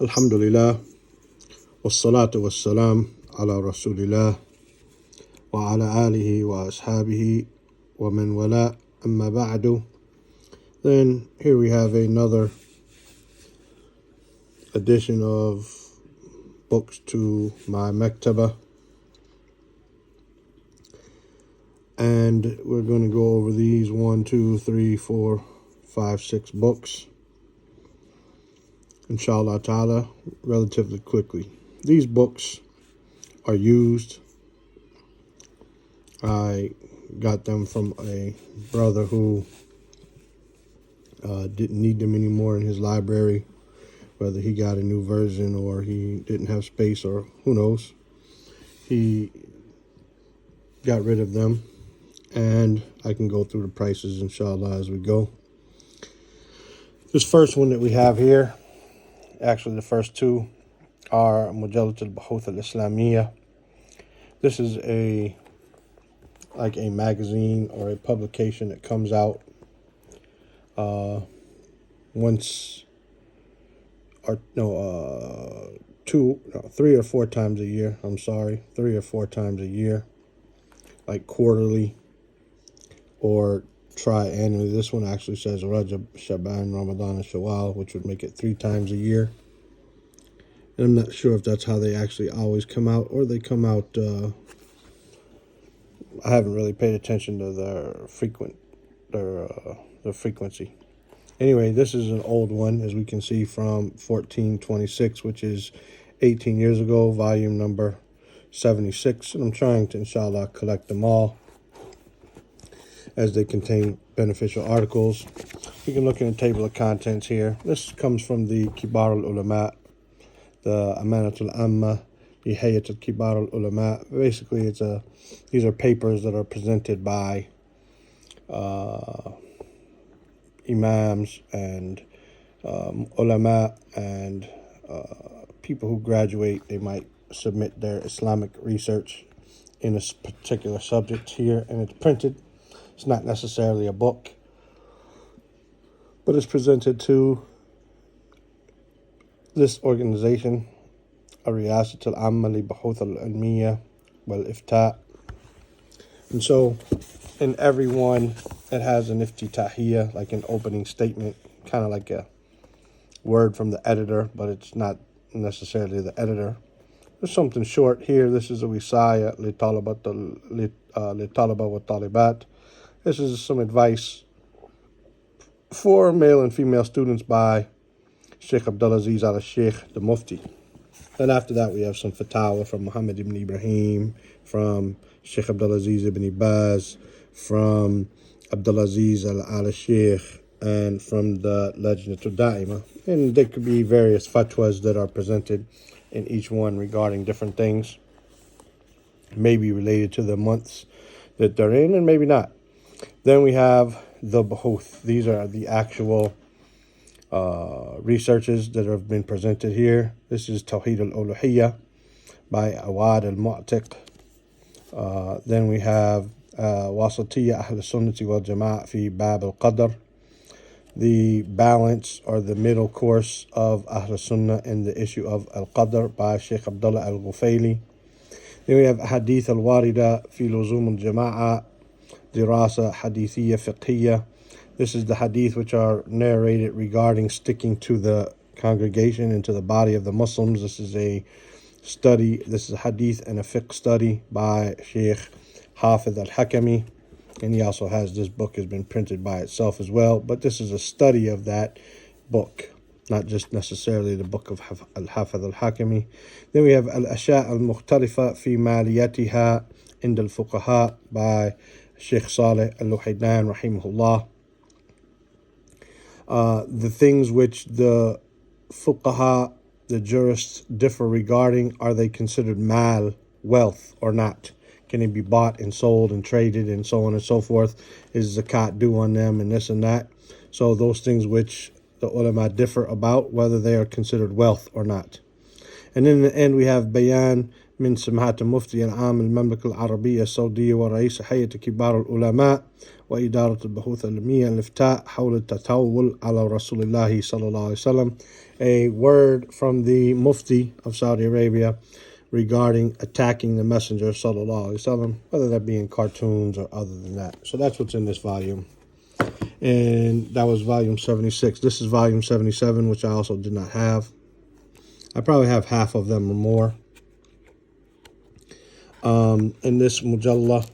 Alhamdulillah, wassalatu wassalam ala rasulillah wa ala alihi wa ashabihi wa man wala amma ba'du. Then here we have another edition of books to my maktaba, and we're going to go over these 1, 2, 3, 4, 5, 6 books, inshallah ta'ala, relatively quickly. These books are used. I got them from a brother who didn't need them anymore in his library, whether he got a new version or he didn't have space or who knows. He got rid of them, and I can go through the prices inshallah as we go. This first one that we have here, actually the first two, are Mujlة البحوث الإسلامية. This is like a magazine or a publication that comes out 3 or 4 times a year. 3 or 4 times a year, like quarterly or triannually. This one actually says Rajab, Shaban, Ramadan, and Shawwal, which would make it 3 times a year. And I'm not sure if that's how they actually always come out, or they come out. I haven't really paid attention to their frequency. Anyway, this is an old one, as we can see, from 1426, which is 18 years ago, volume number 76. And I'm trying to, inshallah, collect them all, as they contain beneficial articles. You can look in the table of contents here. This comes from the Kibar al-Ulama, the Amanat al-Amma, the Hayat al-Kibar al-Ulama. Basically, these are papers that are presented by imams and ulama and people who graduate. They might submit their Islamic research in a particular subject here, and it's printed. It's not necessarily a book, but it's presented to this organization, الرئاسة العامة للبحوث العلمية والإفتاء. And so in every one, it has an iftitahiyya, like an opening statement, kind of like a word from the editor, but it's not necessarily the editor. There's something short here. This is a wisaya لطلبة والطالبات. This is some advice for male and female students by Sheikh Abdulaziz al-Sheikh, the Mufti. And after that, we have some fatawa from Muhammad ibn Ibrahim, from Sheikh Abdulaziz ibn Baz, from Abdulaziz al-Sheikh, and from the Lajnatul Da'ima. And there could be various fatwas that are presented in each one regarding different things, maybe related to the months that they're in, and maybe not. Then we have the Bahouth. These are the actual researches that have been presented here. This is Tawheed al-Uluhiyya by Awad al-Mu'tiq. Then we have Wasatiyya Ahl Sunnati wal Jama'ah fi Bab al-Qadr, the balance or the middle course of Ahl Sunnah in the issue of al-Qadr by Sheikh Abdullah al-Ghufayli. Then we have Hadith al-Warida fi Luzum al-Jama'ah Dirasa Hadithiyya Fiqhiyya. This is the hadith which are narrated regarding sticking to the congregation and to the body of the Muslims. This is a study. This is a hadith and a fiqh study by Sheikh Hafiz al-Hakami. And he also has, this book has been printed by itself as well. But this is a study of that book, not just necessarily the book of al-Hafiz al-Hakami. Then we have al-Ashya' al-Mukhtalifa fi Maliyatiha Inda al-Fuqaha by Sheikh Saleh al-Luhaydan rahimahullah. The things which the fuqaha, the jurists, differ regarding: are they considered mal, wealth, or not? Can it be bought and sold and traded and so on and so forth? Is zakat due on them and this and that? So those things which the ulama differ about, whether they are considered wealth or not. And in the end, we have bayan من سماحة المفتي العام المملكة العربية السعودية ورئيس هيئة كبار العلماء وإدارة البحوث العلمية الإفتاء حول التطاول على رسول الله صلى الله عليه وسلم, a word from the Mufti of Saudi Arabia regarding attacking the Messenger sallallahu alaihi wasallam, whether that be in cartoons or other than that. So that's what's in this volume. And that was volume 76. This is volume 77, which I also did not have. I probably have half of them or more. In this Mujalla,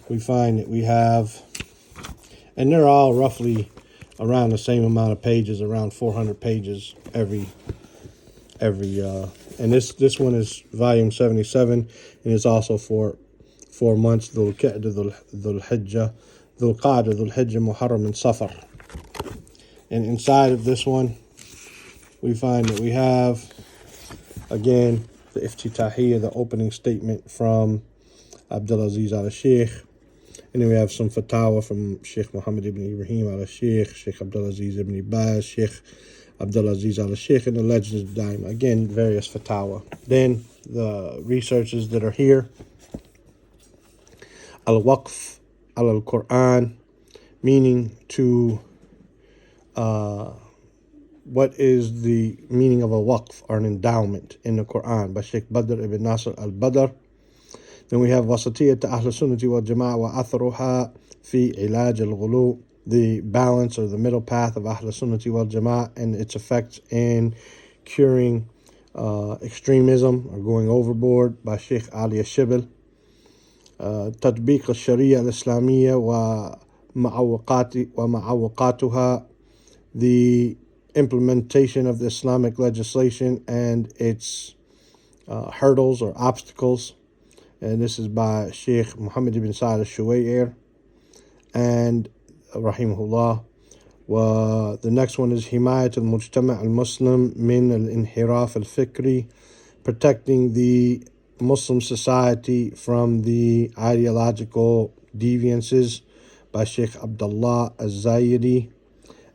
we find that we have, and they're all roughly around the same amount of pages, around 400 pages every and this one is volume 77, and it's also for 4 months: Dhul Qa'dah, Dhul Hijjah, Dhul Qa'dah, Dhul Hijjah, Muharram, and Safar. And inside of this one, we find that we have, again, the Iftitahiyya, the opening statement from Abdulaziz al-Sheikh. And then we have some fatwa from Sheikh Muhammad ibn Ibrahim al-Sheikh, Sheikh Abdulaziz ibn Baz, Sheikh Abdulaziz al-Sheikh, and the Legends of Daim. Again, various fatwa. Then the researches that are here: al-Waqf al-Quran, meaning to, what is the meaning of a waqf, or an endowment, in the Quran, by Sheikh Badr ibn Nasr al-Badr. Then we have Wasatiyyat Ahl Sunnati wal Jama'ah wa Athruha fi Ilaj al-Ghulu, the balance or the middle path of Ahl Sunnati wal Jama'ah and its effects in curing extremism or going overboard, by Sheikh Ali al-Shibil. Tatbiq al-Sharia al-Islamiyya wa ma'awaqatuha, the implementation of the Islamic legislation and its hurdles or obstacles. And this is by Sheikh Muhammad ibn Sa'd al-Shuway'ir, and rahimahullah. The next one is Himayat al-Mujtama' al-Muslim min al-Inhiraf al-Fikri, protecting the Muslim society from the ideological deviances, by Sheikh Abdullah al-Zayidi.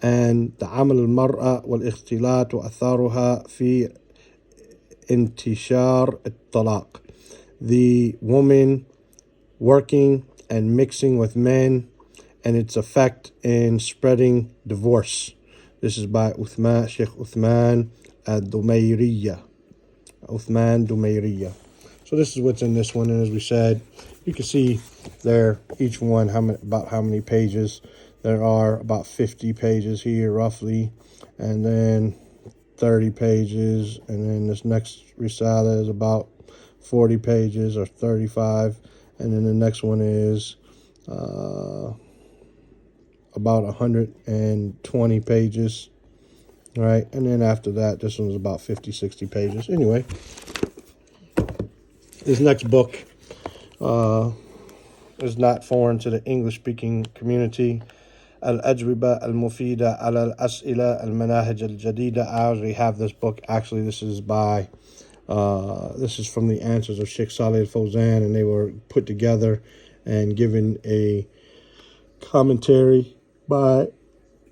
And Ta'amal al-Mar'a wal-Ikhtilat wa Atharuha fi Intishar al-Talaq, the woman working and mixing with men and its effect in spreading divorce. This is by Sheikh Uthman al-Dumayriyya. So this is what's in this one, and as we said, you can see there each one about how many pages. There are about 50 pages here roughly, and then 30 pages, and then this next Risala is about 40 pages or 35, and then the next one is about 120 pages, right? And then after that, this one's about 50-60 pages. Anyway, this next book is not foreign to the English-speaking community. الأجوبة المفيدة على الأسئلة المناهج الجديدة. I already have this book. Actually, this is by this is from the answers of Sheikh Saleh al-Fawzan, and they were put together and given a commentary by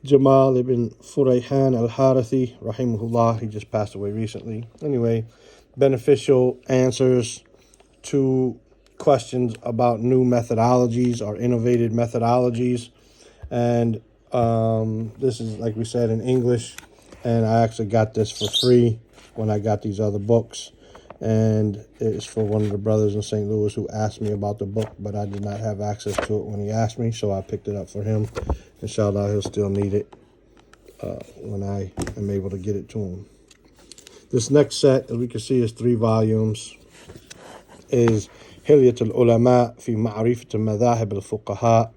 Jamal ibn Furayhan al-Harthi, rahimahullah. He just passed away recently. Anyway, beneficial answers to questions about new methodologies or innovative methodologies. And this is, like we said, in English, and I actually got this for free when I got these other books, and it's for one of the brothers in St. Louis who asked me about the book, but I did not have access to it when he asked me, so I picked it up for him. Inshallah, he'll still need it when I am able to get it to him. This next set, as we can see, is 3 volumes, is حلية العلماء في معرفة مذاهب الفقهاء,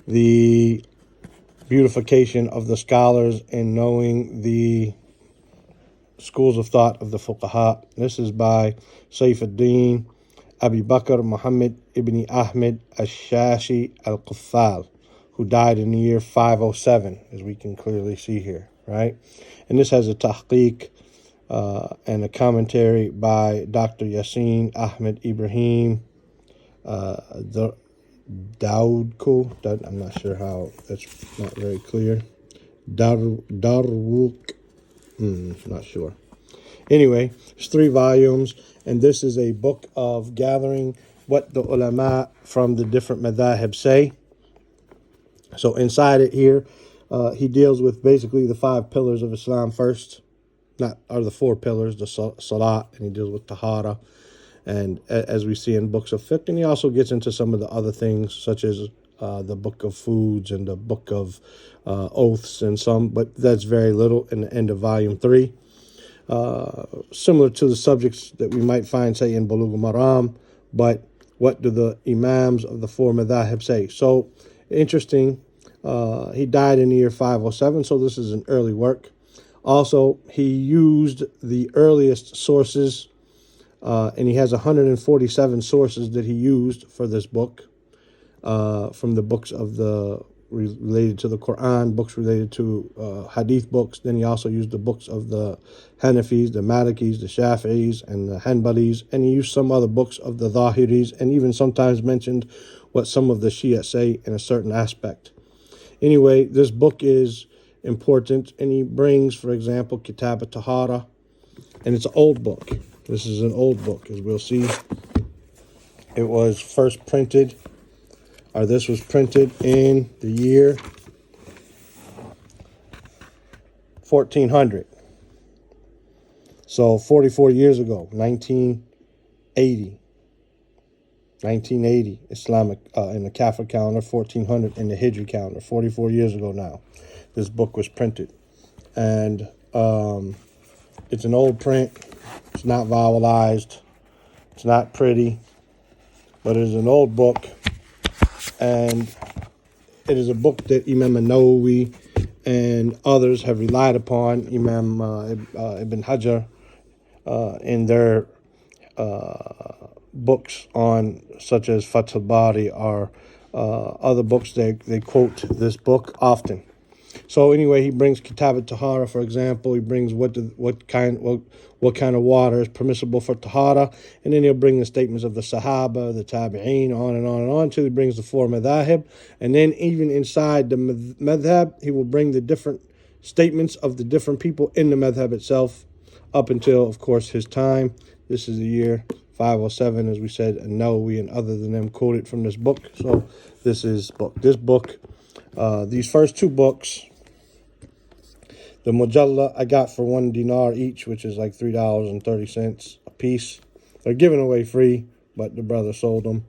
the beautification of the scholars in knowing the schools of thought of the fuqaha. This is by Saifuddin Abi Bakr Muhammad ibn Ahmed al-Shashi al-Qafal, who died in the year 507, as we can clearly see here, right? And this has a tahqiq and a commentary by Dr. Yasin Ahmed Ibrahim Daudko. I'm not sure how, that's not very clear. Darwuk, not sure. Anyway, it's 3 volumes, and this is a book of gathering what the ulama from the different madhahib say, So inside it here, he deals with basically the 5 pillars of Islam first, the 4 pillars, the salat, and he deals with tahara, and as we see in books of fiqh, and he also gets into some of the other things, such as the book of foods and the book of oaths and some, but that's very little in the end of volume 3. Similar to the subjects that we might find, say, in Bulugh al-Maram, but what do the imams of the 4 madhahib say? So, interesting, he died in the year 507, so this is an early work. Also, he used the earliest sources, and he has 147 sources that he used for this book, from the books of related to the Quran, books related to hadith books. Then he also used the books of the Hanafis, the Malikis, the Shafi'is, and the Hanbalis, and he used some other books of the Zahiris, and even sometimes mentioned what some of the Shia say in a certain aspect. Anyway, this book is important, and he brings, for example, Kitab al-Tahara, and it's an old book. This is an old book, as we'll see. It was first printed, or this was printed in the year 1400. So 44 years ago, 1980. 1980 Islamic in the Catholic calendar, 1400 in the Hijri calendar, 44 years ago now. This book was printed. And it's an old print. It's not vowelized. It's not pretty. But it is an old book. And it is a book that Imam Nawawi and others have relied upon. Imam Ibn Hajar in their books on, such as Fath al-Bari, or other books, they quote this book often. So anyway, he brings Kitab al-Tahara, for example. He brings what kind of water is permissible for tahara, and then he'll bring the statements of the Sahaba, the Tabi'een, on and on and on, until he brings the 4 madhahib. And then even inside the madhab, he will bring the different statements of the different people in the madhab itself, up until, of course, his time. This is the year 507, as we said, and Nawawi and other than them quoted from this book. So this book, these first 2 books, the Mujalla, I got for 1 dinar each, which is like $3.30 a piece. They're giving away free, but the brother sold them.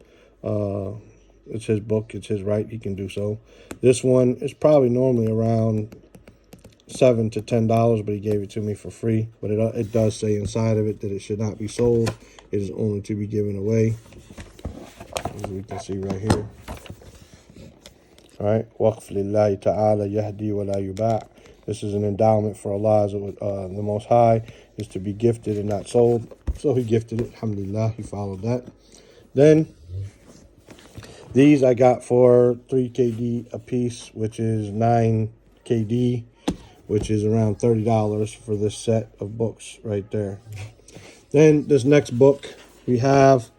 It's his book. It's his right. He can do so. This one is probably normally around $7 to $10, but he gave it to me for free. But it does say inside of it that it should not be sold. It is only to be given away, as we can see right here. All right. Waqf lillahi ta'ala yahdi wa la yuba'. This is an endowment for Allah, the Most High, is to be gifted and not sold. So he gifted it. Alhamdulillah, he followed that. Then, these I got for 3 KD a piece, which is 9 KD, which is around $30 for this set of books right there. Then, this next book, we have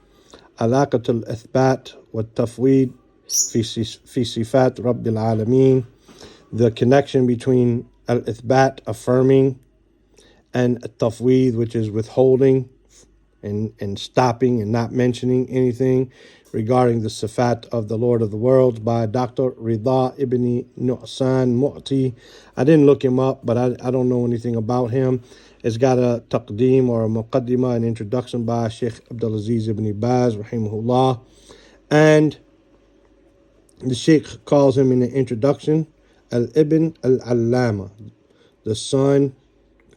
علاقة الإثبات والتفويض في صفات رب العالمين. The connection between al-Ithbat, affirming, and al-Tafweed, which is withholding and stopping and not mentioning anything regarding the sifat of the Lord of the Worlds, by Dr. Rida ibn Nu'san Mu'ti. I didn't look him up, but I don't know anything about him. It's got a taqdeem or a muqaddimah, an introduction by Sheikh Abdulaziz ibn Baz, rahimahullah. And the Sheikh calls him in the introduction Al-Ibn Al-Allama, the son,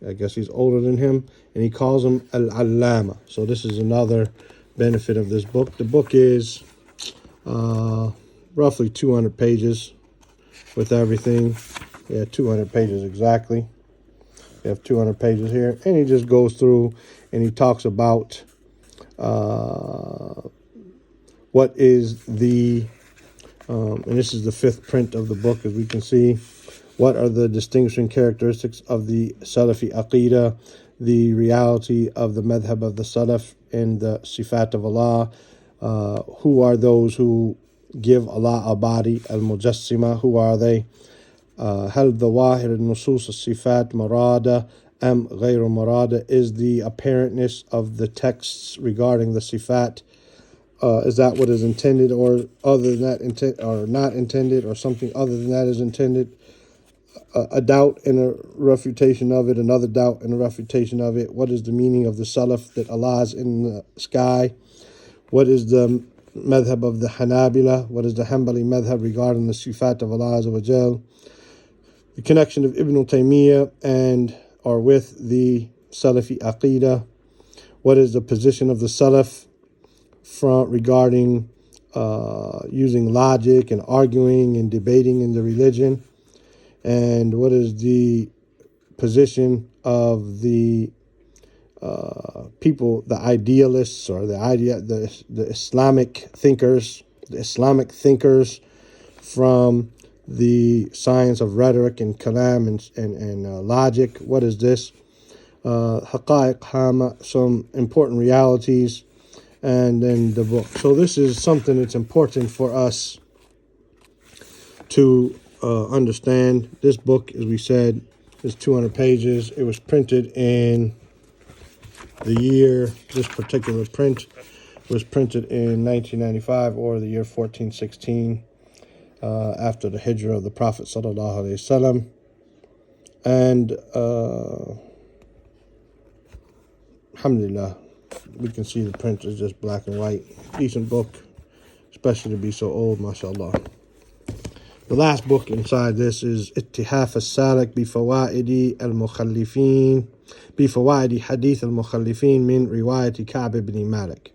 I guess he's older than him, and he calls him Al-Allama. So this is another benefit of this book. The book is roughly 200 pages with everything. Yeah, 200 pages exactly. We have 200 pages here. And he just goes through and he talks about what is the... and this is the 5th print of the book, as we can see. What are the distinguishing characteristics of the Salafi Aqidah, the reality of the madhab of the Salaf and the sifat of Allah? Who are those who give Allah a body, al-Mujassima? Who are they? هل ظواهر النصوص الصفات مرادة أم غير مرادة? Is the apparentness of the texts regarding the sifat is that what is intended, or other than that intent, or not intended, or something other than that is intended? A doubt and a refutation of it, another doubt and a refutation of it. What is the meaning of the salaf, that Allah is in the sky? What is the madhab of the Hanabila? What is the Hanbali madhab regarding the sifat of Allah Azza wa Jal? The connection of Ibn Taymiyyah and or with the Salafi Aqidah. What is the position of the Salaf regarding using logic and arguing and debating in the religion? And what is the position of the people, the idealists, or the Islamic thinkers, from the science of rhetoric and kalam and logic? What is this? Haqa'iq Hama, some important realities, and then the book. So this is something that's important for us to understand. This book, as we said, is 200 pages. It was printed in the year, this particular print was printed in 1995, or the year 1416, after the hijrah of the Prophet sallallahu alaihi wasallam. And alhamdulillah, we can see the print is just black and white. Decent book, especially to be so old, mashallah. The last book inside this is إتحاف السالك بفوائد المخلفين بفوائد حديث المخلفين من رواية كعب بن مالك.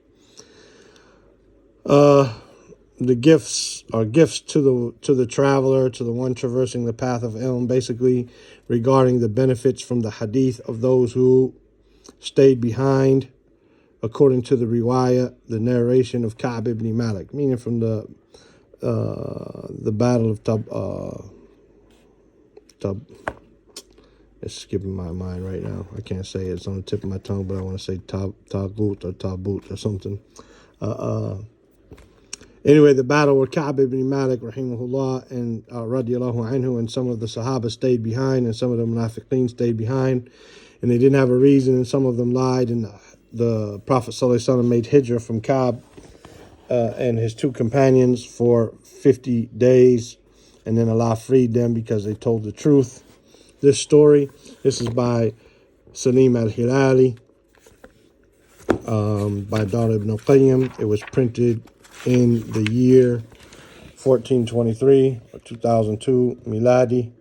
The gifts are gifts to the traveler, to the one traversing the path of ilm, basically regarding the benefits from the hadith of those who stayed behind, according to the riwayah, the narration of Ka'b ibn Malik, meaning from the battle of it's skipping my mind right now. I can't say it. It's on the tip of my tongue, but I want to say Tagut or something. Anyway, the battle where Ka'b ibn Malik, rahimahullah, and radiyallahu anhu, and some of the Sahaba stayed behind, and some of the Munafiqeen stayed behind, and they didn't have a reason, and some of them lied, and the Prophet sallallahu alaihi wasallam made hijrah from Ka'b and his two companions for 50 days, and then Allah freed them because they told the truth. This story, this is by Salim al-Hilali, by Dar ibn al-Qayyim. It was printed in the year 1423 or 2002 Miladi.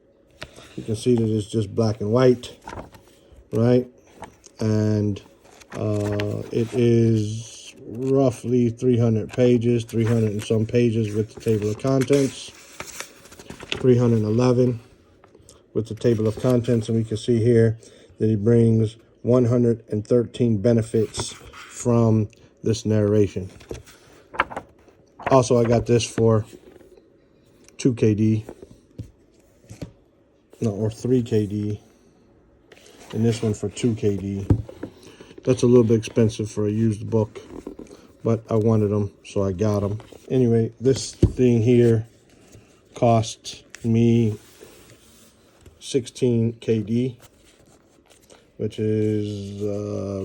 You can see that it's just black and white, right? And it is roughly 300 pages, 300 and some pages with the table of contents, 311 with the table of contents, and we can see here that he brings 113 benefits from this narration. Also, I got this for 2 KD, or 3 KD, and this one for 2 KD. That's a little bit expensive for a used book, but I wanted them, so I got them. Anyway, this thing here cost me 16 KD, which is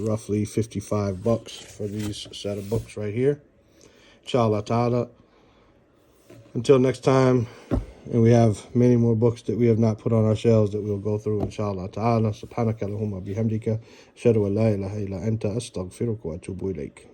roughly $55 for these set of books right here. Inshallah ta'ala. Until next time, and we have many more books that we have not put on our shelves that we'll go through, inshallah ta'ala. Subhanaka Allahumma bihamdika. Ashhadu an la ilaha illa anta astaghfiruka wa atubu ilayk.